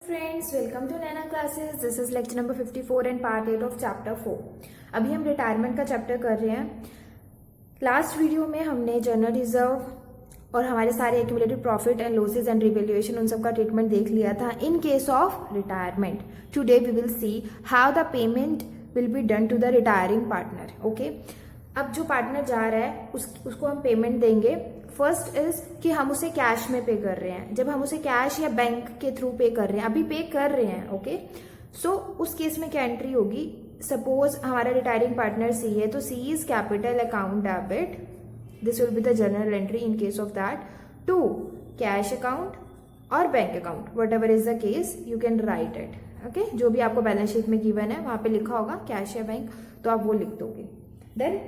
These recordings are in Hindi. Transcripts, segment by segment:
Friends, welcome to Naina classes. This is lecture number 54 and part 8 of chapter 4। अभी हम रिटायरमेंट का चैप्टर कर रहे हैं। लास्ट वीडियो में हमने जनरल रिजर्व और हमारे सारे accumulated profit and losses and revaluation उन सब का ट्रीटमेंट देख लिया था in case of retirement. Today we will see how the payment will be done to the retiring partner. Okay, अब जो पार्टनर जा रहा है उसको हम पेमेंट देंगे। फर्स्ट इज कि हम उसे कैश में पे कर रहे हैं। जब हम उसे कैश या बैंक के थ्रू पे कर रहे हैं, अभी पे कर रहे हैं, ओके, सो उस केस में क्या एंट्री होगी? सपोज हमारा रिटायरिंग पार्टनर सी है, तो C is capital account debit, this will be the journal entry in case of that, to cash account और bank account, whatever is the case you can write it. Okay, जो भी आपको बैलेंस शीट में गिवन है वहां पे लिखा होगा कैश या बैंक, तो आप वो लिख दोगे। देन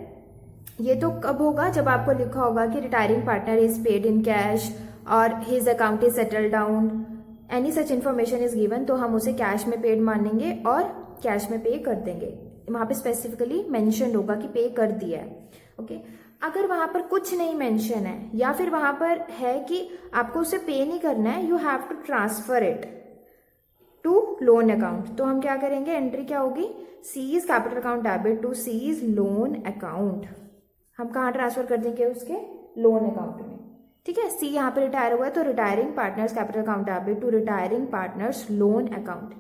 ये तो कब होगा? जब आपको लिखा होगा कि retiring partner is paid in cash और his account is settle down, any such information is given, तो हम उसे कैश में पेड मानेंगे और कैश में पे कर देंगे। वहां पे स्पेसिफिकली मेंशन होगा कि पे कर दिया है। ओके, अगर वहां पर कुछ नहीं मेंशन है या फिर वहां पर है कि आपको उसे पे नहीं करना है, you have to transfer it to loan account, तो हम क्या करेंगे? एंट्री क्या होगी? C is capital account debit to C is loan account. हम कहाँ ट्रांसफर कर देंगे? उसके लोन अकाउंट में। ठीक है, सी यहाँ पे रिटायर हुआ है तो retiring partners capital account debit to retiring partners loan account.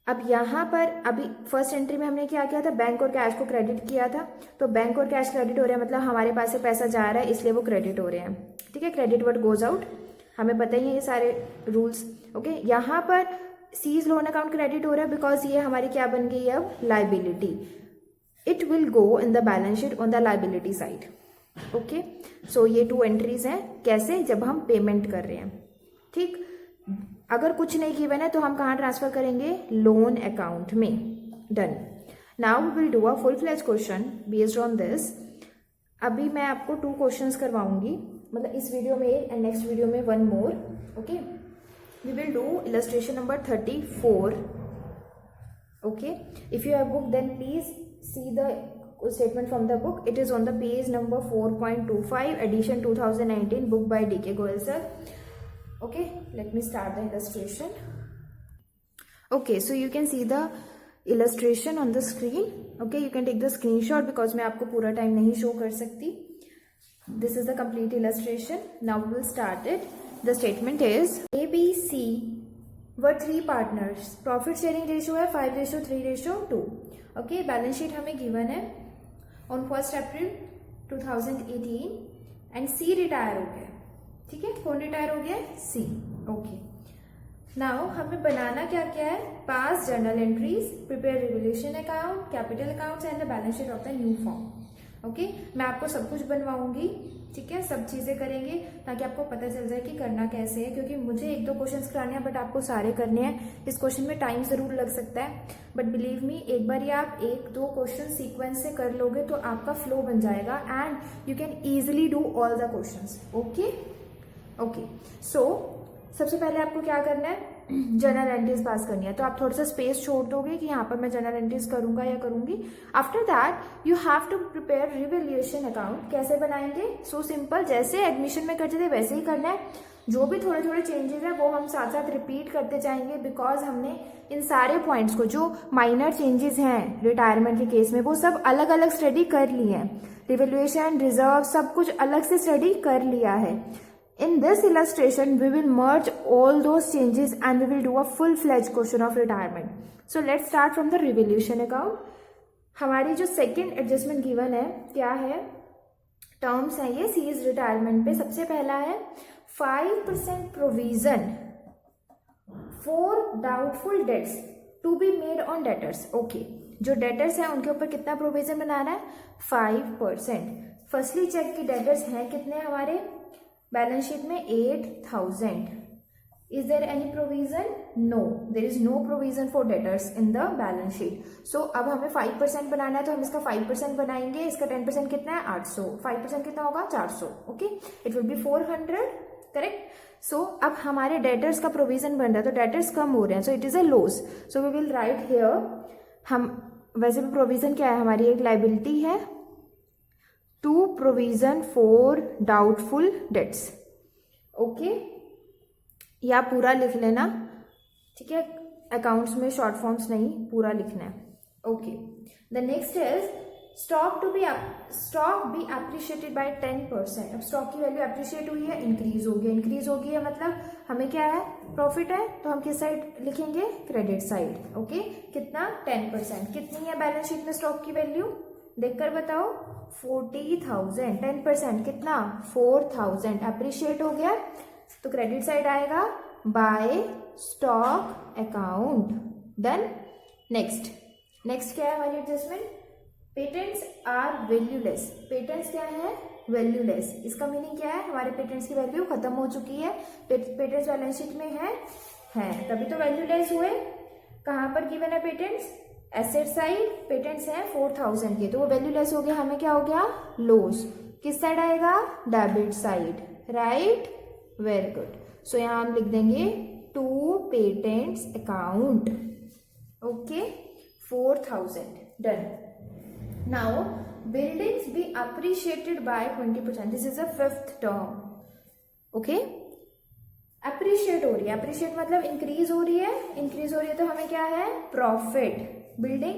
अब यहाँ पर अभी फर्स्ट एंट्री में हमने क्या किया था? बैंक और कैश को क्रेडिट किया था, तो बैंक और कैश क्रेडिट हो रहे हैं, मतलब हमारे पास से पैसा जा रहा है इसलिए वो क्रेडिट हो रहे हैं। ठीक है, क्रेडिट व्हाट गोज आउट, हमें पता ही है ये सारे रूल्स। ओके, यहाँ पर सीज लोन अकाउंट क्रेडिट हो रहा है बिकॉज ये हमारी क्या बन गई है अब? Liability. It will go in the balance sheet on the liability side. Okay, so ये टू एंट्रीज हैं। कैसे? जब हम पेमेंट कर रहे हैं। ठीक, अगर कुछ नहीं गिवन है तो हम कहाँ ट्रांसफर करेंगे? लोन अकाउंट में। Done. Now we will do a full fledge question based on this. अभी मैं आपको 2 क्वेश्चंस करवाऊंगी, मतलब इस वीडियो में एंड नेक्स्ट वीडियो में 1 more. Okay, we will do illustration number 34. Okay, if you have book then please see the statement from the book. It is on the page number 4.25, edition 2019, book by D.K. Goyal sir. Okay, let me start the illustration. Okay, so you can see the illustration on the screen. Okay, you can take the screenshot because मैं आपको पूरा टाइम नहीं शो कर सकती. This is the complete illustration. Now we will start it. The statement is A, B, C were 3 partners. Profit sharing ratio है 5:3:2. ओके, बैलेंस शीट हमें गिवन है on 1 April 2018 and C retire हो गया। ठीक है, कौन रिटायर हो गया? सी। ओके, नाउ हमें बनाना क्या क्या है? पास journal entries, prepare revolution account, capital accounts and the balance sheet of the new form. Okay, मैं आपको सब कुछ बनवाऊंगी। ठीक है, सब चीजें करेंगे ताकि आपको पता चल जाए कि करना कैसे है, क्योंकि मुझे 1-2 क्वेश्चंस कराने हैं बट आपको सारे करने हैं। इस क्वेश्चन में टाइम जरूर लग सकता है बट बिलीव मी, एक बार ये आप 1-2 क्वेश्चन सीक्वेंस से कर लोगे तो आपका फ्लो बन जाएगा and you can easily do all the questions. Okay okay, so सबसे पहले आपको क्या करना है? जर्नल एंट्रीज पास करनी है, तो आप थोड़ा सा स्पेस छोड़ दोगे कि यहाँ पर मैं जर्नल एंट्रीज करूंगा या करूंगी। After that you have to prepare revaluation account. कैसे बनाएंगे? सो सिंपल, जैसे एडमिशन में करते थे वैसे ही करना है। जो भी थोड़े थोड़े चेंजेस है वो हम साथ साथ रिपीट करते जाएंगे बिकॉज हमने इन सारे पॉइंट्स को, जो माइनर चेंजेस हैं रिटायरमेंट के केस में, वो सब अलग अलग स्टडी कर लिए हैं। रिवैल्यूएशन, रिजर्व, सब कुछ अलग से स्टडी कर लिया है। In this illustration, we will merge all those changes and we will do a full-fledged question of retirement. So let's start from the revaluation account. हमारी जो second adjustment given है क्या है? टर्म्स है ये सीज रिटायरमेंट पे। सबसे पहला है 5% provision for doubtful debts to be made on debtors. Okay, जो डेटर्स हैं उनके ऊपर कितना प्रोविजन बनाना है? 5%. फर्स्टली चेक की डेटर्स हैं कितने हमारे बैलेंस शीट में? 8,000. Is there any provision? No, there is no provision for debtors in the balance sheet. So अब हमें 5% बनाना है तो हम इसका 5% बनाएंगे। इसका 10% कितना है? 800. 5% कितना होगा? 400. Okay, it will be 400. Correct. So अब हमारे डेटर्स का प्रोविजन बन रहा है तो डेटर्स कम हो रहे हैं, so it is a loss. So we will write here, हम वैसे भी प्रोविजन क्या है हमारी? एक लाइबिलिटी है, to provision for doubtful debts. Okay, या पूरा लिख लेना, ठीक है, अकाउंट्स में शॉर्ट फॉर्म्स नहीं, पूरा लिखना है। Okay, the next is stock be appreciated by 10%। अब स्टॉक की वैल्यू अप्रिशिएट हुई है, इंक्रीज हो गया, इंक्रीज हो गई है मतलब हमें क्या है, प्रॉफिट है, तो हम किस साइड लिखेंगे, क्रेडिट साइड। ओके, कितना, 10%। कितनी है बैलेंस शीट में स्टॉक की वैल्यू, देखकर बताओ, 40,000। 10% कितना, 4,000। अप्रिशिएट हो गया तो क्रेडिट साइड आएगा by stock account. Done. Next क्या है हमारी adjustment, patents are valueless. Patents क्या है, वैल्यूलेस। इसका मीनिंग क्या है, हमारे पेटेंट्स की वैल्यू खत्म हो चुकी है, पेटेंट्स बैलेंस शीट में है तभी तो वैल्यूलेस हुए। कहां पर गिवन है पेटेंट्स, एसेट साइड, पेटेंट्स हैं 4,000 के, तो वो वैल्यूलेस हो गया, हमें क्या हो गया, लॉस। किस साइड आएगा, debit side, right, very good. So यहां हम लिख देंगे to patents account. Okay, 4,000। Done. Now buildings be appreciated by 20%. This is a fifth term. Okay, appreciate हो रही है, अप्रिशिएट मतलब इंक्रीज हो रही है, इंक्रीज हो रही है तो हमें क्या है, प्रॉफिट। बिल्डिंग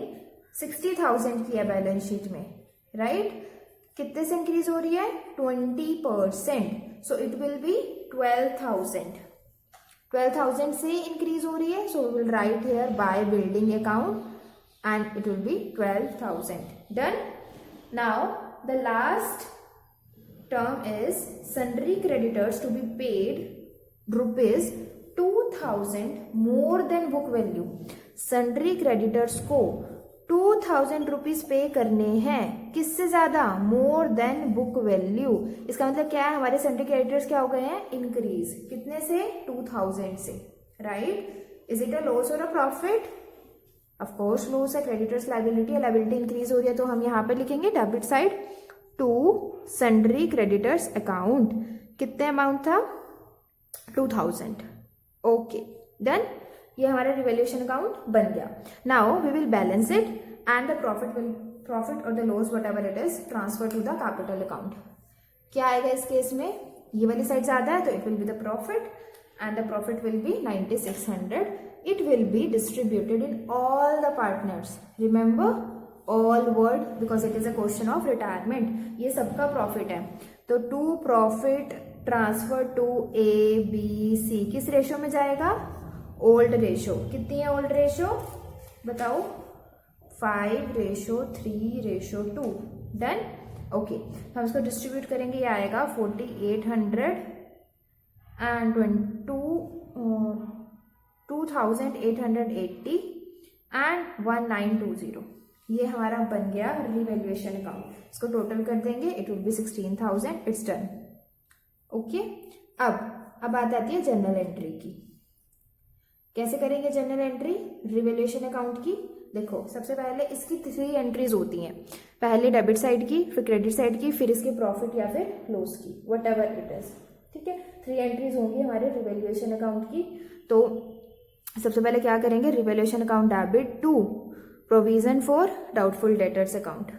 60,000 की है बैलेंस शीट में, राइट, कितने से इंक्रीज हो रही है, 20%, सो इट विल बी 12,000। 12,000 से इंक्रीज हो रही है, so we will write here by building account and it will be 12,000. Done. Now the last term is sundry creditors to be paid rupees 2,000 more than book value. sundry creditors को 2,000 रुपीज पे करने हैं, किससे ज्यादा, मोर देन बुक वैल्यू। इसका मतलब क्या है, हमारे sundry creditors क्या हो गए हैं, इंक्रीज, कितने से, 2,000 से, right. Is it a loss और a profit, of course loss है, क्रेडिटर्स लायबिलिटी है, लायबिलिटी इंक्रीज हो रही है तो हम यहाँ पे लिखेंगे debit side to sundry creditors account. कितने अमाउंट था, 2,000। Okay, done. ये हमारा रिवैल्यूएशन अकाउंट बन गया। Now we will balance it and the profit और the loss whatever it is transfer to the capital account. क्या आएगा इस केस में, ये वाली साइड ज्यादा है तो it will be the profit and the profit will be 9,600. It will be distributed in all the partners. Remember all word because it is a question of retirement. ये सबका प्रॉफिट है तो to profit transfer to A B C किस रेशो में जाएगा, ओल्ड रेशो। कितनी है ओल्ड रेशो बताओ, 5:3:2। डन। ओके, हम इसको डिस्ट्रीब्यूट करेंगे, ये आएगा 4,800 and 2,880 and 1,920। ये हमारा बन गया रिवैल्यूएशन अकाउंट। इसको टोटल कर देंगे, it will B 16,000। It's done. Okay, अब बात आती है जनरल एंट्री की। कैसे करेंगे जनरल एंट्री रिवैल्यूएशन अकाउंट की। देखो, सबसे पहले इसकी 3 एंट्रीज होती हैं, पहले डेबिट साइड की, फिर क्रेडिट साइड की, फिर इसके प्रॉफिट या फिर लॉस की, वट एवर इट इज। ठीक है, 3 एंट्रीज होंगी हमारे रिवैल्यूएशन अकाउंट की। तो सबसे पहले क्या करेंगे, revaluation account debit to provision for doubtful debtors account,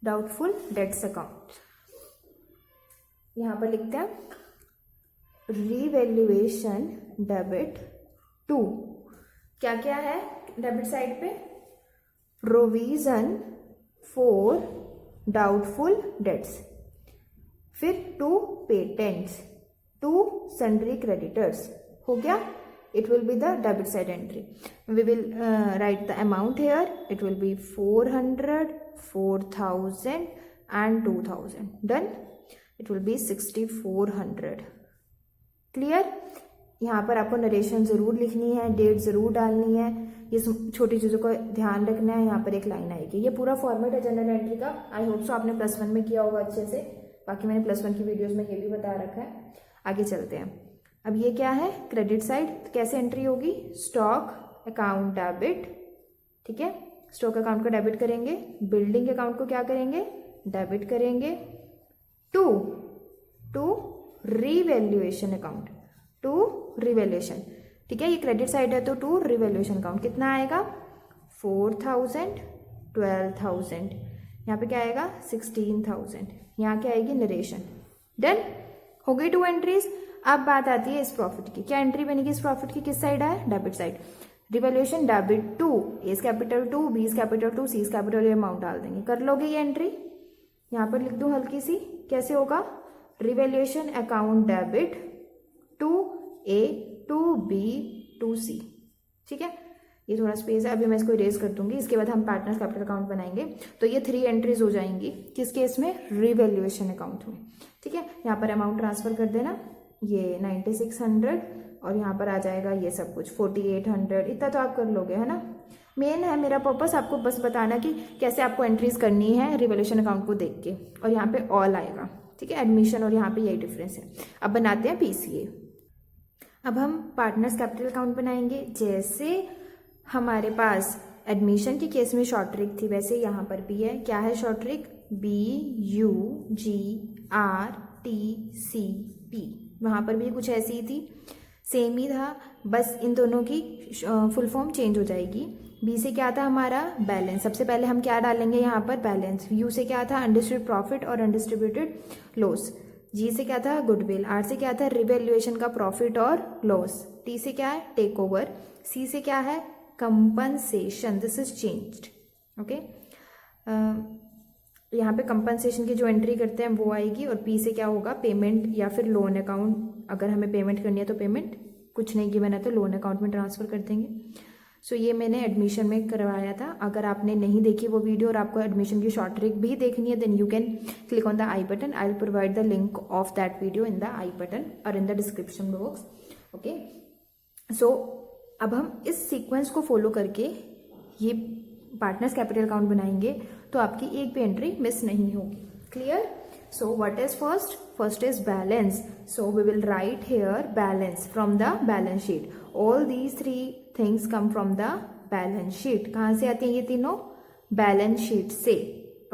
doubtful debts account. यहां पर लिखते हैं रिवैल्यूएशन डेबिट टू, क्या क्या है डेबिट साइड पे, प्रोविजन फॉर डाउटफुल डेट्स, फिर to patents, to sundry creditors, हो गया। It will be the debit side entry. We will write the amount here. It will be 400, 4,000 and 2,000. Done. It will be 6,400. Clear? यहाँ पर आपको नरेशन जरूर लिखनी है, डेट जरूर डालनी है, ये छोटी चीजों का ध्यान रखना है। यहाँ पर एक लाइन आएगी, ये पूरा फॉर्मेट है जनरल एंट्री का। आई होप सो आपने +1 में किया होगा अच्छे से, बाकी मैंने +1 की वीडियोस में ये भी बता रखा है। आगे चलते हैं। अब ये क्या है, क्रेडिट साइड, तो कैसे एंट्री होगी, स्टॉक अकाउंट डेबिट, ठीक है, स्टॉक अकाउंट को डेबिट करेंगे, बिल्डिंग अकाउंट को क्या करेंगे, डेबिट करेंगे, to revaluation account, to revaluation, ठीक है, ये क्रेडिट साइड है तो टू रिवैल्यूएशन अकाउंट कितना आएगा, 4,000, 12,000, यहाँ पे क्या आएगा 16,000, यहाँ क्या आएगी नरेशन। डन, हो गई 2 एंट्रीज। अब बात आती है इस प्रॉफिट की, क्या एंट्री बनेगी इस प्रॉफिट की, किस साइड है, debit side. Revaluation debit to A's capital to, B is capital to, C is capital, ये अमाउंट डाल देंगे। कर लोगे ये एंट्री? यहाँ पर लिख दूं हल्की सी, कैसे होगा? Revaluation account debit to A to B to C. ठीक है, ये थोड़ा स्पेस है, अभी मैं इसको इरेज कर दूंगी। इसके बाद हम पार्टनर्स कैपिटल अकाउंट बनाएंगे। तो ये 3 एंट्रीज हो जाएंगी किस केस में? रिवैल्यूएशन अकाउंट में। ठीक है, यहाँ पर अमाउंट ट्रांसफर कर देना, ये 9600 और यहाँ पर आ जाएगा ये सब कुछ 4800। इतना तो आप कर लोगे, है ना। मेन है मेरा पर्पस आपको बस बताना कि कैसे आपको एंट्रीज करनी है रिवैल्यूएशन अकाउंट को देख के। और यहाँ पे ऑल आएगा, ठीक है, एडमिशन और यहाँ पे यही डिफरेंस है। अब बनाते हैं पीसीए। अब हम पार्टनर्स कैपिटल अकाउंट बनाएंगे। जैसे हमारे पास एडमिशन के केस में शॉर्ट ट्रिक थी, वैसे यहाँ पर भी है। क्या है शॉर्ट ट्रिक? BUGRTCP। वहाँ पर भी कुछ ऐसी ही थी, सेम ही था, बस इन दोनों की फुल फॉर्म चेंज हो जाएगी। बी से क्या था हमारा? बैलेंस। सबसे पहले हम क्या डालेंगे यहाँ पर? बैलेंस। यू से क्या था? अनडिस्ट्रीब्यूटेड प्रॉफिट और अनडिस्ट्रीब्यूटेड लॉस। जी से क्या था? गुडविल। आर से क्या था? रिवैल्यूएशन का प्रॉफिट और लॉस। टी से क्या है? Take over. सी से क्या है? Compensation. This is changed. Okay, यहाँ पे कंपनसेशन की जो एंट्री करते हैं वो आएगी। और पी से क्या होगा? पेमेंट या फिर लोन अकाउंट। अगर हमें पेमेंट करनी है तो पेमेंट, कुछ नहीं गिवन है तो लोन अकाउंट में ट्रांसफर कर देंगे। सो ये मैंने एडमिशन में करवाया था। अगर आपने नहीं देखी वो वीडियो और आपको एडमिशन की शॉर्ट ट्रिक भी देखनी है, then you can click on the i button. I will provide the link of that video in the i button और in the description box. Okay, so अब हम इस सीक्वेंस को फॉलो करके ये पार्टनर्स कैपिटल अकाउंट बनाएंगे, तो आपकी एक भी एंट्री मिस नहीं होगी। Clear? So what is first? First is balance. So we will write here balance from the balance sheet. All these 3 things come from the balance sheet. कहाँ से आती हैं ये तीनों? बैलेंस शीट से।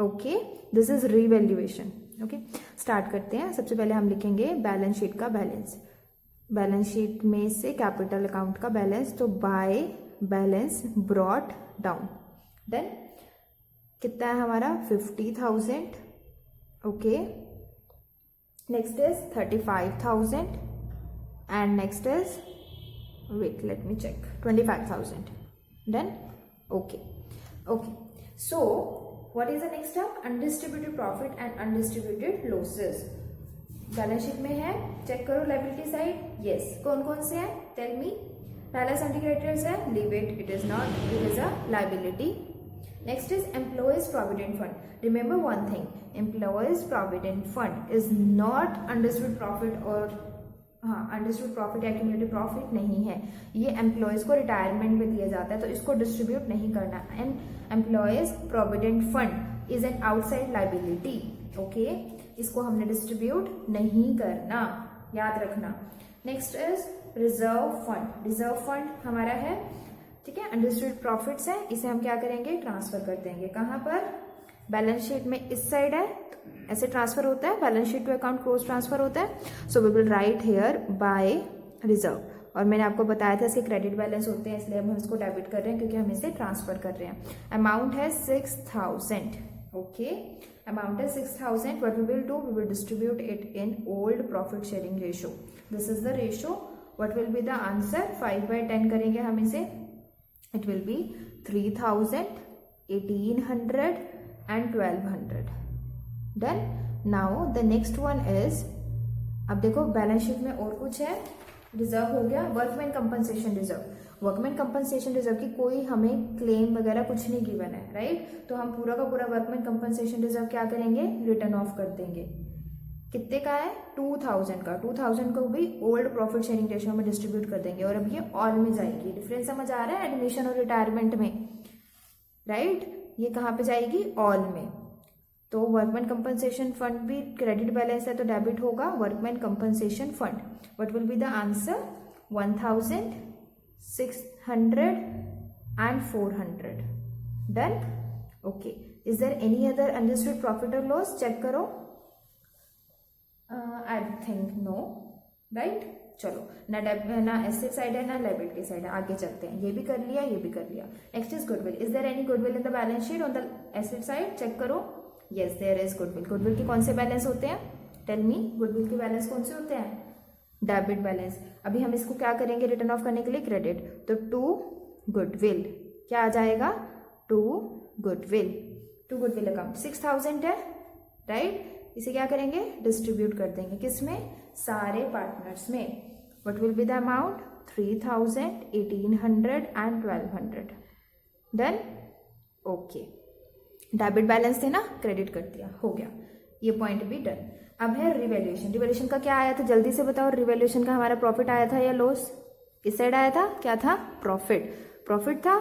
Okay, this is revaluation. Okay, start करते हैं। सबसे पहले हम लिखेंगे बैलेंस शीट का बैलेंस। बैलेंस शीट में से कैपिटल अकाउंट का बैलेंस, तो by balance brought down. Then कितना है हमारा? 50,000। Okay, next is 35,000 and next is, wait, let me check, 25,000. Done? Okay. Okay. So, what is the next term? Undistributed profit and undistributed losses. Balance sheet में है, चेक करो लायबिलिटी साइड। यस, कौन कौन से है? Tell me. पहला सेंट्री क्रेडिटर्स है, leave it, it is not, it is a liability. Next is employees provident fund. Remember one thing, employees provident fund is not undistributed profit और अनडिस्ट्रीब्यूटेड प्रॉफिट या क्यूमुलेटिव प्रॉफिट नहीं है। ये एम्प्लॉयज को रिटायरमेंट में दिया जाता है, तो इसको डिस्ट्रीब्यूट नहीं करना। And employees provident fund is an outside liability. Okay, इसको हमने डिस्ट्रीब्यूट नहीं करना, याद रखना। Next is reserve fund. Reserve fund हमारा है, ठीक है, अनडिस्ट्रीब्यूटेड प्रॉफिट्स है, इसे हम क्या करेंगे? ट्रांसफर कर देंगे। कहाँ पर? बैलेंस शीट में इस साइड है, ऐसे ट्रांसफर होता है, balance sheet to account close transfer होता है। So we will write here by reserve. और मैंने आपको बताया था इसके क्रेडिट बैलेंस होते हैं, इसलिए हम इसको डेबिट कर रहे हैं क्योंकि हम इसे ट्रांसफर कर रहे हैं। अमाउंट है 6,000। ओके, अमाउंट है 6,000. What we will do, we will distribute it in old profit sharing ratio. This is the ratio. What will be the answer? 5/10 करेंगे हम इसे. It will be 3,000, 1,800 and 1,200. Done. Now the next one is, अब देखो बैलेंस शीट में और कुछ है, रिजर्व हो गया, workman compensation reserve. Workman compensation reserve की कोई हमें क्लेम वगैरह कुछ नहीं गिवन है, राइट? तो हम पूरा का पूरा वर्कमैन कंपनसेशन रिजर्व क्या करेंगे? रिटर्न ऑफ कर देंगे। कितने का है? 2,000 का। 2,000 को भी ओल्ड प्रॉफिट शेयरिंग रेशियो में डिस्ट्रीब्यूट कर देंगे और अब ये ऑल में जाएगी। डिफरेंस समझ आ रहा है एडमिशन और रिटायरमेंट में, राइट? ये कहाँ पे जाएगी? ऑल में। तो वर्कमैन कंपनसेशन फंड भी क्रेडिट बैलेंस है तो डेबिट होगा, workman compensation fund. What will be the answer? 1,600 and 400. Done? Okay. Is there any other undistributed profit or loss? Check करो। I think no. Right? चलो, ना एसेट साइड है ना लायबिलिटी साइड है, आगे चलते हैं। ये भी कर लिया, ये भी कर लिया। Next is goodwill. Is there any goodwill in the balance sheet on the asset side? Check करो। Yes, there is goodwill. Goodwill के कौन से बैलेंस होते हैं? टेल मी, गुडविल के बैलेंस कौन से होते हैं? Debit balance. अभी हम इसको क्या करेंगे रिटर्न ऑफ करने के लिए? क्रेडिट। तो 2 गुडविल। क्या आ जाएगा? To goodwill account. 6,000 है, राइट। इसे क्या करेंगे? डिस्ट्रीब्यूट कर देंगे किसमें? सारे पार्टनर्स में। What will be the amount? 3,000, 1,800 and 1,200। Done? Okay. Debit balance थे ना, क्रेडिट कर दिया, हो गया, ये पॉइंट भी डन। अब है रिवैल्यूएशन। रिवैल्यूएशन का क्या आया था? जल्दी से बताओ। रिवैल्यूएशन का हमारा प्रॉफिट आया था या लॉस? किस साइड आया था? क्या था? प्रॉफिट था।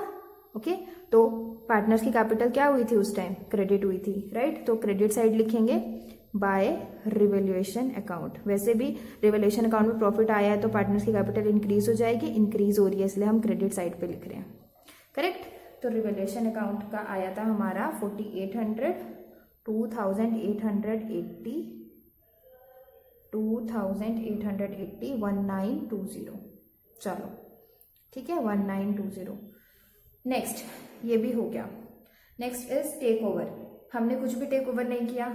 ओके, तो पार्टनर्स की कैपिटल क्या हुई थी उस टाइम? क्रेडिट हुई थी, राइट। तो क्रेडिट साइड लिखेंगे बाय रिवैल्यूएशन अकाउंट। वैसे भी रिवैल्यूएशन अकाउंट में प्रॉफिट आया है तो पार्टनर्स की कैपिटल इंक्रीज हो जाएगी, इंक्रीज हो रही है इसलिए हम क्रेडिट साइड पे लिख रहे हैं, करेक्ट। तो रिवैल्यूएशन अकाउंट का आया था हमारा 4,800, 2,880, 2,880, 1920। चलो ठीक है, 1920। नेक्स्ट, ये भी हो गया। Next is take over. हमने कुछ भी टेक ओवर नहीं किया,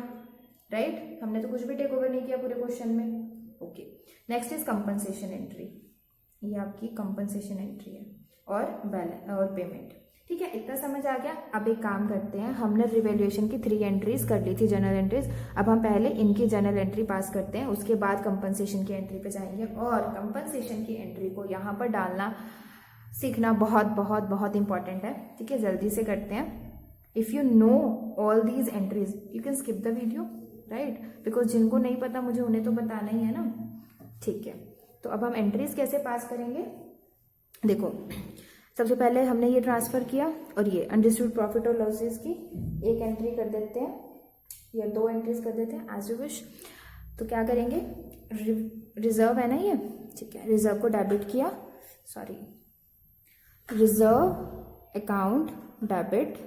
राइट। हमने तो कुछ भी टेक ओवर नहीं किया पूरे क्वेश्चन में। Okay, next is compensation entry. ये आपकी कंपनसेशन एंट्री है और बैलेंस और पेमेंट। ठीक है, इतना समझ आ गया। अब एक काम करते हैं, हमने रिवैल्यूएशन की 3 एंट्रीज कर ली थी, जनरल एंट्रीज। अब हम पहले इनकी जनरल एंट्री पास करते हैं, उसके बाद कंपनसेशन की एंट्री पे जाएंगे। और कंपनसेशन की एंट्री को यहाँ पर डालना सीखना बहुत बहुत बहुत इंपॉर्टेंट है। ठीक है, जल्दी से करते हैं। If you know all these entries you can skip the video, right, because जिनको नहीं पता मुझे उन्हें तो बताना ही है ना। ठीक है, तो अब हम एंट्रीज कैसे पास करेंगे? देखो, सबसे पहले हमने ये ट्रांसफर किया और ये अनडिस्ट्रीब्यूटेड प्रॉफिट और लॉसेस की एक एंट्री कर देते हैं या 2 एंट्रीज कर देते हैं, एज यू विश। तो क्या करेंगे? रिजर्व है ना ये, ठीक है, रिजर्व को डेबिट किया, सॉरी, रिजर्व अकाउंट डेबिट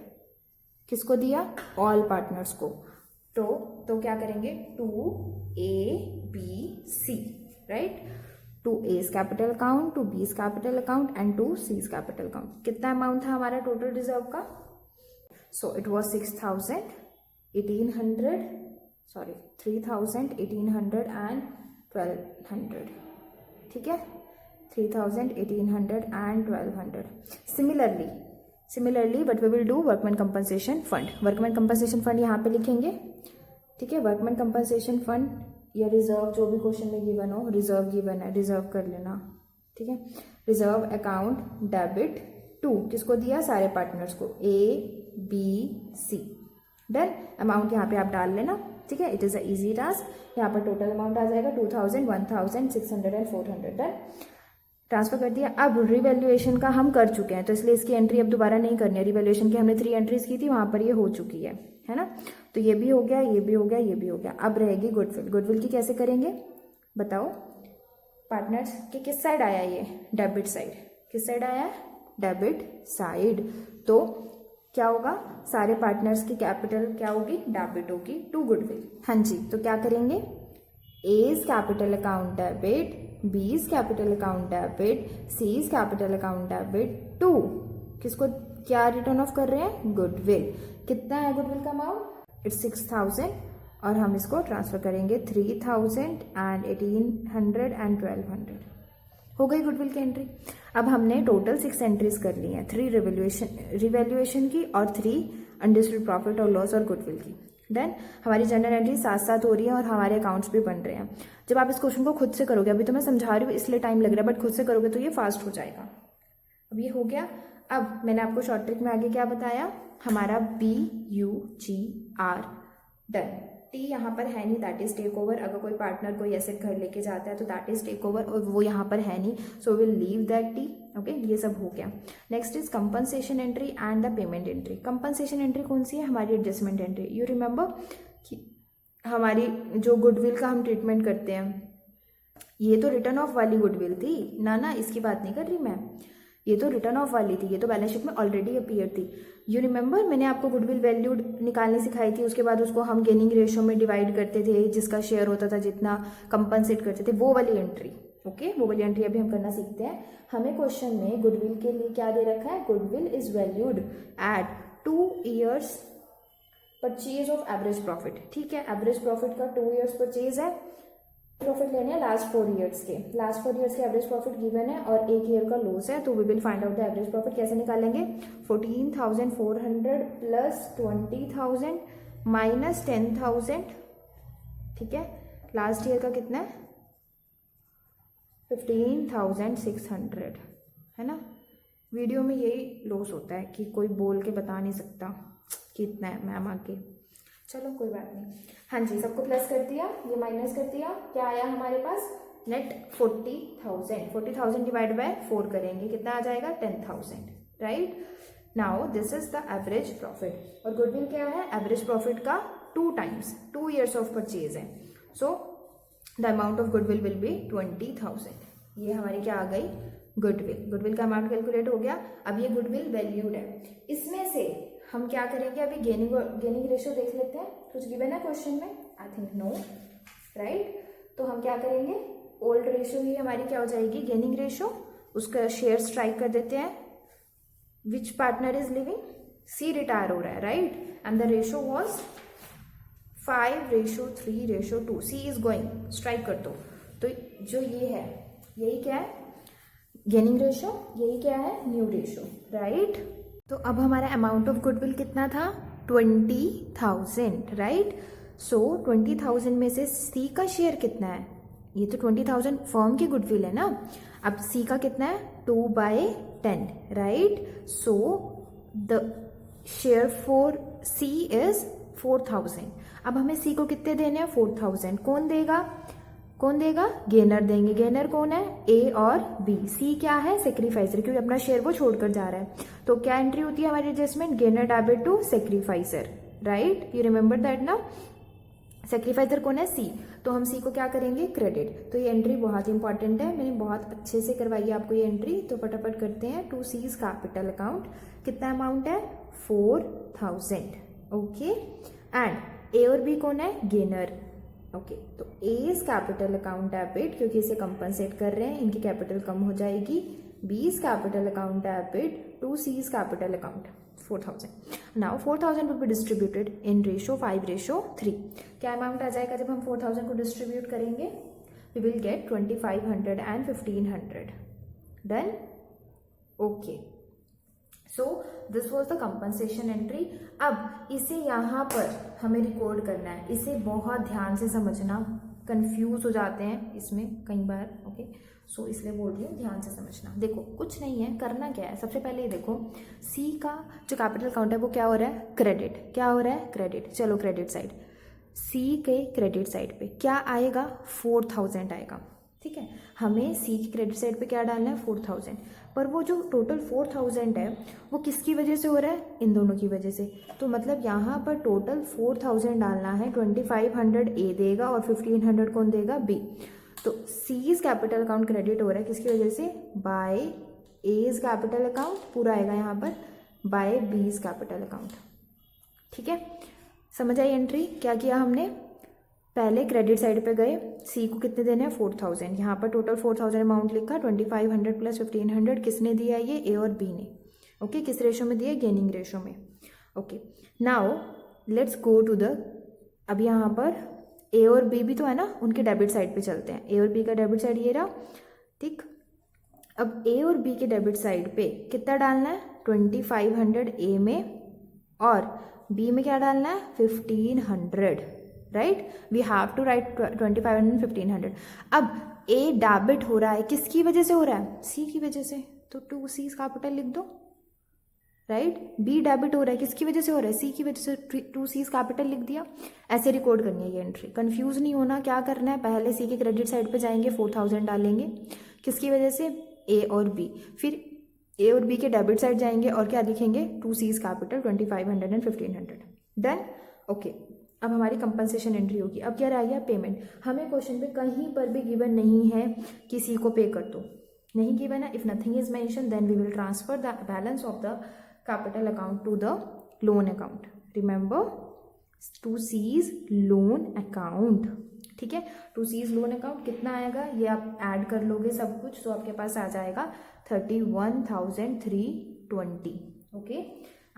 किसको दिया? ऑल पार्टनर्स को। तो क्या करेंगे? 2ABC, right. 2A's capital account, 2B's capital account and 2C's capital account. कितना अमाउंट था हमारा टोटल रिजर्व का? So it was 3,000, 1,800 and 1,200। ठीक है, 3,000, 1,800 and 1,200। Similarly what we will do, workman compensation fund. Workman compensation fund यहाँ पे लिखेंगे। ठीक है, वर्कमैन कंपनसेशन फंड या रिजर्व, जो भी क्वेश्चन में गिवन हो, रिजर्व गिवन है, रिजर्व कर लेना। ठीक है, रिजर्व अकाउंट डेबिट 2 किसको दिया? सारे पार्टनर्स को, ABC। डन। अमाउंट यहाँ पे आप डाल लेना। ठीक है, it is a easy task. यहाँ पर टोटल अमाउंट आ जाएगा 2,000, 1,000, 600 एंड 400। डन, ट्रांसफर कर दिया। अब रिवैल्यूएशन का हम कर चुके हैं तो इसलिए इसकी एंट्री अब दोबारा नहीं करनी है। रिवैल्यूएशन की हमने 3 एंट्रीज की थी, वहां पर ये हो चुकी है ना। तो ये भी हो गया, ये भी हो गया, ये भी हो गया। अब रहेगी गुडविल। गुडविल की कैसे करेंगे बताओ? पार्टनर्स के किस साइड आया ये? Debit side. किस साइड आया है? Debit side. तो क्या होगा? सारे पार्टनर्स की कैपिटल क्या होगी? डेबिट होगी टू गुडविल। हाँ जी, तो क्या करेंगे? A's capital account debit, B's capital account debit, C's capital account debit to किसको क्या रिटर्न ऑफ कर रहे हैं? गुडविल। कितना है गुडविल का अमाउंट? इट्स 6,000 और हम इसको ट्रांसफर करेंगे 3,000 एंड 1,800 एंड 1,200। हो गई गुडविल की एंट्री। अब हमने टोटल 6 एंट्रीज कर ली हैं, 3 रिवैल्यूएशन की और 3 अनडिस्ट्रीब्यूटेड प्रॉफिट और लॉस और गुडविल की। देन हमारी जनरल एंट्री साथ साथ हो रही है और हमारे अकाउंट्स भी बन रहे हैं। जब आप इस क्वेश्चन को खुद से करोगे, अभी तो मैं समझा रही हूँ इसलिए टाइम लग रहा है, बट खुद से करोगे तो ये फास्ट हो जाएगा। अब ये हो गया। अब मैंने आपको शॉर्ट ट्रिक में आगे क्या बताया? हमारा BUGR डन। टी यहाँ पर है नहीं, दैट इज टेक ओवर। अगर कोई पार्टनर कोई एसेट घर लेके जाता है तो दैट इज टेक ओवर, और वो यहाँ पर है नहीं, so will leave that T. Okay, ये सब हो गया। Next is compensation entry and the payment entry. Compensation entry कौन सी है? हमारी एडजस्टमेंट एंट्री। यू रिमेंबर कि हमारी जो गुडविल का हम ट्रीटमेंट करते हैं, ये तो रिटर्न ऑफ वाली गुडविल थी ना, इसकी बात नहीं कर रही मैं। ये तो रिटर्न ऑफ वाली थी, ये तो बैलेंस शीट में ऑलरेडी अपीयर थी। यू रिमेंबर मैंने आपको गुडविल वैल्यू निकालनी सिखाई थी, उसके बाद उसको हम गेनिंग रेशियो में डिवाइड करते थे, जिसका शेयर होता था जितना कंपनसेट करते थे, वो वाली एंट्री। ओके, वो वाली एंट्री अभी हम करना सीखते हैं। हमें क्वेश्चन में गुडविल के लिए क्या दे रखा है? Goodwill is valued at 2 years purchase of average profit. ठीक है, एवरेज प्रॉफिट का 2 years परचेज है, प्रॉफिट लेने हैं लास्ट 4 ईयर्स के। लास्ट 4 ईयर्स के एवरेज प्रॉफिट गिवन है और एक ईयर का लॉस है, तो we will find out the average profit. कैसे निकालेंगे? 14,400 प्लस 20,000 माइनस 10,000, ठीक है। लास्ट ईयर का कितना है? 15,600, है ना। वीडियो में यही लॉस होता है कि कोई बोल के बता नहीं सकता कि इतना है मैम आगे। चलो कोई बात नहीं। हाँ जी, सबको प्लस कर दिया, ये माइनस कर दिया, क्या आया हमारे पास? नेट 40,000। 40,000 डिवाइड बाय 4 करेंगे, कितना आ जाएगा? 10,000, right. Now this is the average profit. और गुडविल क्या है? एवरेज प्रॉफिट का 2 टाइम्स, 2 ईयर्स ऑफ परचेज है। So the amount of goodwill will be 20,000। ये हमारी क्या आ गई? गुडविल। गुडविल का अमाउंट कैलकुलेट हो गया। अब ये गुडविल वैल्यूड है। इसमें से हम क्या करेंगे? अभी गेनिंग रेशियो देख लेते हैं। कुछ गिवन है क्वेश्चन में? I think no, right. तो हम क्या करेंगे? ओल्ड रेशियो ही हमारी क्या हो जाएगी? Gaining ratio. उसका शेयर स्ट्राइक कर देते हैं। Which partner is living? C retire हो रहा है, right. And the ratio was 5:3:2। C is going, strike कर दो। तो जो ये है, यही क्या है? Gaining ratio. यही क्या है? New ratio, right. तो अब हमारा अमाउंट ऑफ गुडविल कितना था? 20,000, राइट। सो 20,000 में से सी का शेयर कितना है? ये तो 20,000 फर्म की गुडविल है ना। अब सी का कितना है? 2/10, right. So the share for C is 4,000। अब हमें सी को कितने देने हैं? 4,000। कौन देगा? कौन देगा? गेनर देंगे। गेनर कौन है? ए और बी। सी क्या है? सेक्रीफाइसर, क्योंकि अपना शेयर वो छोड़कर जा रहा है। तो क्या एंट्री होती है हमारी adjustment? Gainer debit to sacrificer, right. You remember that ना। सेक्रीफाइसर कौन है? सी। तो हम सी को क्या करेंगे? क्रेडिट। तो ये एंट्री बहुत इंपॉर्टेंट है, मैंने बहुत अच्छे से करवाई है आपको ये एंट्री। तो फटाफट करते हैं। To C's capital account. कितना अमाउंट है? 4,000, ओके। एंड ए और बी कौन है? Gainer, okay. तो A is capital account debit, क्योंकि इसे कंपनसेट कर रहे हैं, इनकी कैपिटल कम हो जाएगी। B is capital account debit to C is capital account 4,000। Now 4,000 will be distributed in ratio 5:3। क्या अमाउंट आ जाएगा जब हम 4,000 को डिस्ट्रीब्यूट करेंगे? We will get 2,500 and 1,500। Done, okay. So this was the compensation entry. अब इसे यहाँ पर हमें रिकॉर्ड करना है। इसे बहुत ध्यान से समझना, कंफ्यूज हो जाते हैं इसमें कई बार, ओके। सो इसलिए बोल रही हूँ ध्यान से समझना। देखो कुछ नहीं है, करना क्या है? सबसे पहले ये देखो, सी का जो कैपिटल अकाउंट है वो क्या हो रहा है? क्रेडिट। क्या हो रहा है? क्रेडिट। चलो क्रेडिट साइड। सी के क्रेडिट साइड पे क्या आएगा? 4,000 आएगा, ठीक है। हमें सी की क्रेडिट साइड पे क्या डालना है? 4,000। पर वो जो टोटल 4,000 है वो किसकी वजह से हो रहा है? इन दोनों की वजह से। तो मतलब यहाँ पर टोटल 4,000 डालना है। 2,500 ए देगा और 1,500 कौन देगा? बी। तो सीज कैपिटल अकाउंट क्रेडिट हो रहा है किसकी वजह से? बाय एज कैपिटल अकाउंट, पूरा आएगा यहाँ पर बाय बीज कैपिटल अकाउंट, ठीक है। समझ आई एंट्री? क्या किया हमने? पहले क्रेडिट साइड पे गए, सी को कितने देने हैं? 4,000। यहाँ पर टोटल 4,000 अमाउंट लिखा। 2,500 प्लस 1,500 किसने दिया? ये ए और बी ने, ओके। किस रेशो में दिया? गेनिंग रेशो में, okay. Now let's go to the, अब यहाँ पर ए और बी भी तो है ना, उनके डेबिट साइड पे चलते हैं। ए और बी का डेबिट साइड ये रहा, ठीक। अब ए और बी के डेबिट साइड पे कितना डालना है? 2,500 ए में और बी में क्या डालना है? 1,500, right. We have to write 2,500 1,500। अब ए डेबिट हो रहा है, किसकी वजह से हो रहा है? सी की वजह से। तो 2C कैपिटल लिख दो, राइट। बी डेबिट हो रहा है, किसकी वजह से हो रहा है? सी की वजह से। 2C कैपिटल लिख दिया। ऐसे रिकॉर्ड करनी है ये एंट्री। कंफ्यूज नहीं होना। क्या करना है? पहले सी के क्रेडिट साइड पे जाएंगे, 4,000 डालेंगे, किसकी वजह से? ए और बी। फिर ए और बी के डेबिट साइड जाएंगे और क्या लिखेंगे? 2C capital 2,500 and 1,500। Done, okay. अब हमारी कंपनसेशन एंट्री होगी। अब क्या रह गया? पेमेंट। हमें क्वेश्चन पे कहीं पर भी गिवन नहीं है कि सी को पे कर दो, नहीं गिवन है। If nothing is mention then we will transfer the balance of the capital account to the loan account. Remember, 2C's loan account, ठीक है। 2C's लोन अकाउंट कितना आएगा? ये आप ऐड कर लोगे सब कुछ, तो आपके पास आ जाएगा 31,320, ओके।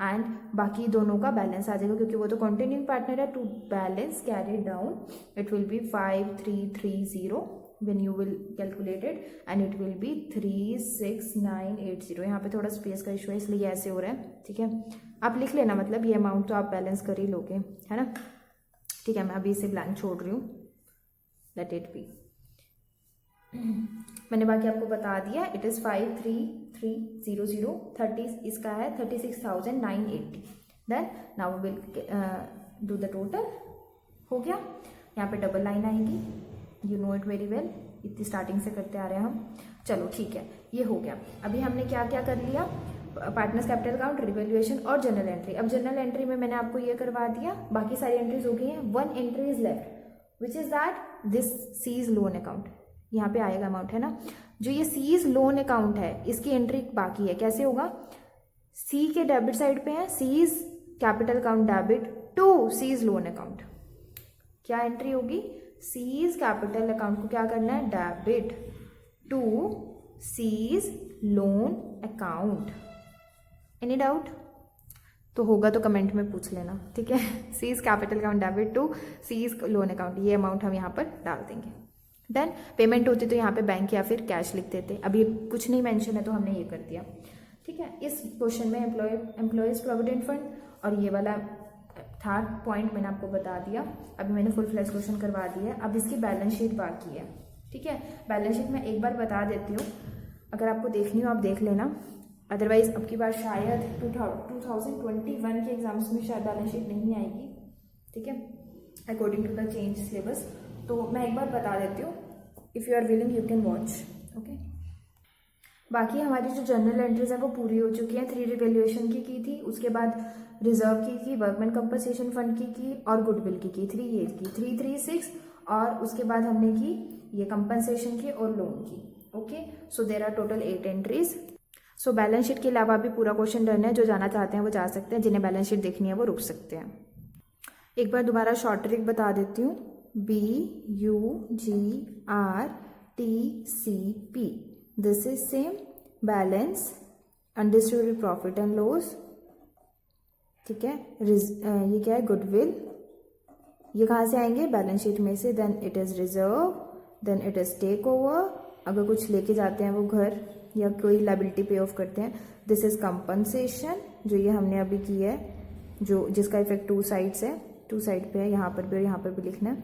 एंड बाकी दोनों का बैलेंस आ जाएगा क्योंकि वो तो कंटिन्यूइंग पार्टनर है. To balance carry down it will be 5330 when you will calculate it and it will be 36980. यहाँ पे थोड़ा स्पेस का इशू है इसलिए ऐसे हो रहा है. ठीक है, आप लिख लेना, मतलब ये अमाउंट तो आप बैलेंस कर ही लोगे, है ना. ठीक है, मैं अभी इसे ब्लैंक छोड़ रही हूँ, लेट इट बी. मैंने बाकी आपको बता दिया. It is 53300. 30 इसका है 36,980. Then now will do the total. हो गया. यहाँ पे डबल लाइन आएगी, you know it very well, इतनी स्टार्टिंग से करते आ रहे हैं हम. चलो ठीक है, ये हो गया. अभी हमने क्या क्या कर लिया, पार्टनर्स कैपिटल अकाउंट, रिवैल्यूएशन और जनरल एंट्री. अब जनरल एंट्री में मैंने आपको ये करवा दिया, बाकी सारी एंट्रीज हो गई हैं. One entry is left which is that this C's loan account. यहाँ पे आएगा अमाउंट, है ना. जो ये सीज लोन अकाउंट है इसकी एंट्री बाकी है. कैसे होगा, सी के डेबिट साइड पे है C's capital account debit to C's loan account. क्या एंट्री होगी, सीज कैपिटल अकाउंट को क्या करना है, debit to C's loan account. Any doubt तो होगा तो कमेंट में पूछ लेना. ठीक है, C's capital account debit to C's loan account, ये अमाउंट हम यहाँ पर डाल देंगे. देन पेमेंट होती तो यहाँ पे बैंक या फिर कैश लिख देते. अभी कुछ नहीं मेंशन है तो हमने ये कर दिया. ठीक है, इस क्वेश्चन में एम्प्लॉयज प्रोविडेंट फंड और ये वाला थर्ड पॉइंट मैंने आपको बता दिया. अभी मैंने फुल फ्लैश क्वेश्चन करवा दिया. अब इसकी बैलेंस शीट बाकी है. ठीक है, बैलेंस शीट मैं एक बार बता देती हूँ, अगर आपको देखनी हो आप देख लेना. अदरवाइज अब की बार शायद 2021 के एग्जाम्स में शायद बैलेंस शीट नहीं आएगी. ठीक है, according to the change syllabus. तो मैं एक बार बता देती हूँ, if you are willing you can watch. Okay, बाकी हमारी जो जनरल एंट्रीज है वो पूरी हो चुकी हैं. 3 रिवैल्यूएशन की थी, उसके बाद रिजर्व की वर्कमैन कंपनसेशन फंड की और गुडविल की 3 ये की 336, और उसके बाद हमने की ये कंपनसेशन की और लोन की. Okay, so there are total 8 entries. So balance sheet के अलावा भी पूरा क्वेश्चन डन है. जो जाना चाहते हैं वो जा सकते हैं, जिन्हें बैलेंस शीट देखनी है वो रुक सकते हैं. एक बार दोबारा शॉर्ट ट्रिक बता देती हूँ. BUGRTCP, this is same balance undistributed profit and loss. ठीक है, ये क्या है, गुडविल. ये कहाँ से आएंगे, बैलेंस शीट में से. Then it is reserve, then it is take over, अगर कुछ लेके जाते हैं वो घर या कोई लाइबिलिटी पे ऑफ करते हैं. दिस इज कंपनसेशन, जो ये हमने अभी की है, जो जिसका इफेक्ट 2 साइड्स है, 2 साइड पे है, यहाँ पर भी और यहाँ पर भी लिखना है.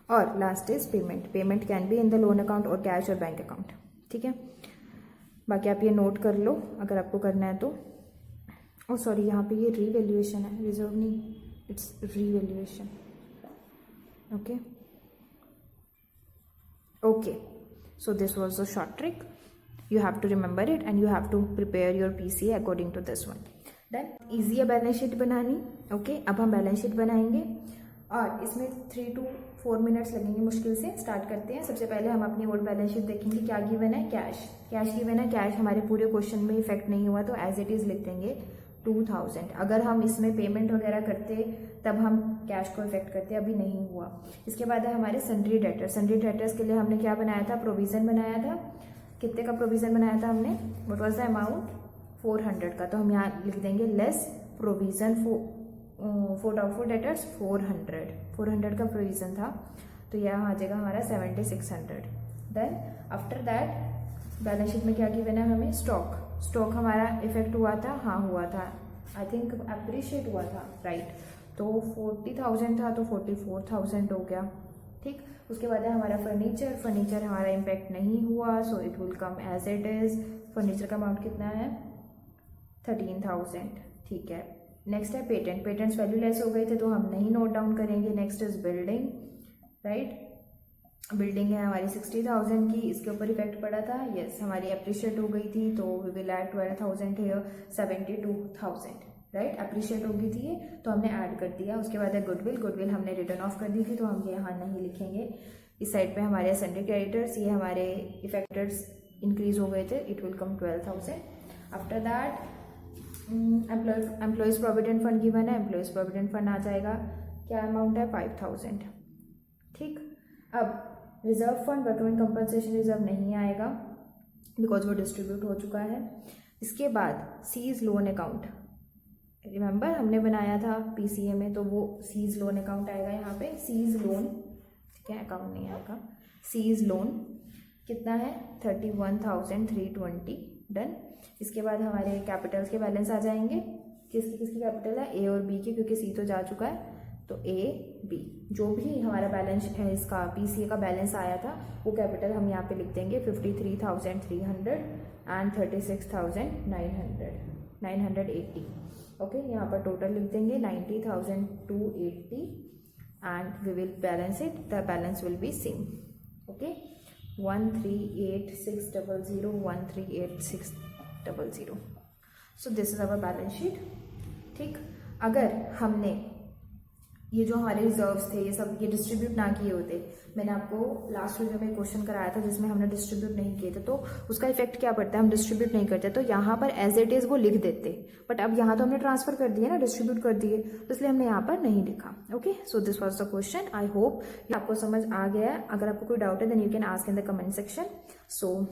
और last is payment. Payment can be in the loan account और कैश और बैंक अकाउंट. ठीक है, बाकी आप ये नोट कर लो अगर आपको करना है तो. ओ सॉरी, यहाँ पे ये रीवैल्यूएशन है, रिजर्व नहीं, it's revaluation. Okay okay, so this was the short trick. You have to remember it and you have to prepare your PCA according to this one. Then easy है बैलेंस शीट बनानी. ओके, अब हम बैलेंस शीट बनाएंगे और इसमें 3 to 4 मिनट्स लगेंगे मुश्किल से. स्टार्ट करते हैं. सबसे पहले हम अपनी ओल्ड बैलेंस शीट देखेंगे. क्या गिवन है, कैश. कैश गिवन है. कैश हमारे पूरे क्वेश्चन में इफेक्ट नहीं हुआ तो एज इट इज लिख देंगे 2000. अगर हम इसमें पेमेंट वगैरह करते तब हम कैश को इफेक्ट करते, अभी नहीं हुआ. इसके बाद है हमारे सन्ड्री डेटर्स. सन्ड्री डेटर्स के लिए हमने क्या बनाया था, प्रोविजन बनाया था. कितने का प्रोविजन बनाया था हमने, व्हाट वाज द अमाउंट, 400 का. तो हम यहाँ लिख देंगे less provision for doubtful debtors 400 का प्रोविजन था. तो यहाँ आ जाएगा हमारा 7600. Then after that balance sheet में क्या गिवन है हमें, स्टॉक हमारा इफेक्ट हुआ था, हाँ हुआ था, आई थिंक अप्रिशिएट हुआ था, राइट. तो 40,000 था तो 44,000 हो गया. ठीक, उसके बाद है हमारा फर्नीचर हमारा इम्पैक्ट नहीं हुआ, so it will come as it is. Furniture का अमाउंट कितना है, 13,000. ठीक है, नेक्स्ट है पेटेंट्स वैल्यू लेस हो गए थे तो हम नहीं नोट डाउन करेंगे. Next is building, right. Building है हमारी 60,000 की, इसके ऊपर इफेक्ट पड़ा था. यस, हमारी अप्रिशिएट हो गई थी तो we will add 12,000 here, 72,000, right. Appreciate हो गई थी तो हमने ऐड कर दिया. उसके बाद है गुडविल हमने रिटर्न ऑफ कर दी थी तो हम ये यहाँ नहीं लिखेंगे. इस साइड पे हमारे सन्ड्री क्रेडिटर्स, ये हमारे इफेक्टर्स इंक्रीज हो गए थे, it will come 12,000. After that employees provident fund given है. एम्प्लॉयज प्रोविडेंट फंड आ जाएगा, क्या अमाउंट है, 5,000. ठीक, अब reserve fund workman compensation reserve नहीं आएगा बिकॉज वो डिस्ट्रीब्यूट हो चुका है. इसके बाद सीज लोन अकाउंट, रिमेंबर हमने बनाया था पीसीए में, तो वो सीज लोन अकाउंट आएगा यहाँ पे, सीज लोन, ठीक है, अकाउंट नहीं आएगा, सीज लोन कितना है 31,320, डन। इसके बाद हमारे कैपिटल्स के बैलेंस आ जाएंगे, किसकी किसकी कैपिटल है, ए और बी की, क्योंकि सी तो जा चुका है, तो ए बी जो भी हमारा बैलेंस है, इसका पीसीए का बैलेंस आया था वो कैपिटल हम यहाँ पे लिख देंगे 53,300 एंड 36,980, ओके। यहाँ पर टोटल लिख देंगे 90,280 and we will balance it, the balance will be same, okay. 138,600 138,600, so this is our balance sheet, ठीक। अगर हमने ये जो हमारे रिजर्व्स थे ये सब ये डिस्ट्रीब्यूट ना किए होते, मैंने आपको लास्ट वीडियो में क्वेश्चन कराया था जिसमें हमने डिस्ट्रीब्यूट नहीं किए थे, तो उसका इफेक्ट क्या पड़ता है, हम डिस्ट्रीब्यूट नहीं करते तो यहाँ पर एज इट इज़ वो लिख देते, बट अब यहाँ तो हमने ट्रांसफर कर दिया ना, डिस्ट्रीब्यूट कर दिए, तो इसलिए हमने यहाँ पर नहीं लिखा, okay. So this was the question, I hope आपको समझ आ गया है। अगर आपको कोई डाउट है then you can ask in the comment section. So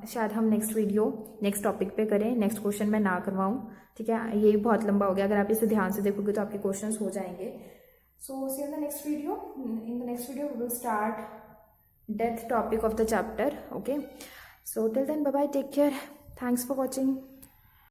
शायद हम नेक्स्ट टॉपिक पे करें, नेक्स्ट क्वेश्चन मैं ना करवाऊँ, ठीक है, ये बहुत लंबा हो गया, अगर आप इसे ध्यान से देखोगे तो आपके क्वेश्चंस हो जाएंगे। So see in the next video, in the next video we will start death topic of the chapter, okay. So till then bye bye, take care, thanks for watching.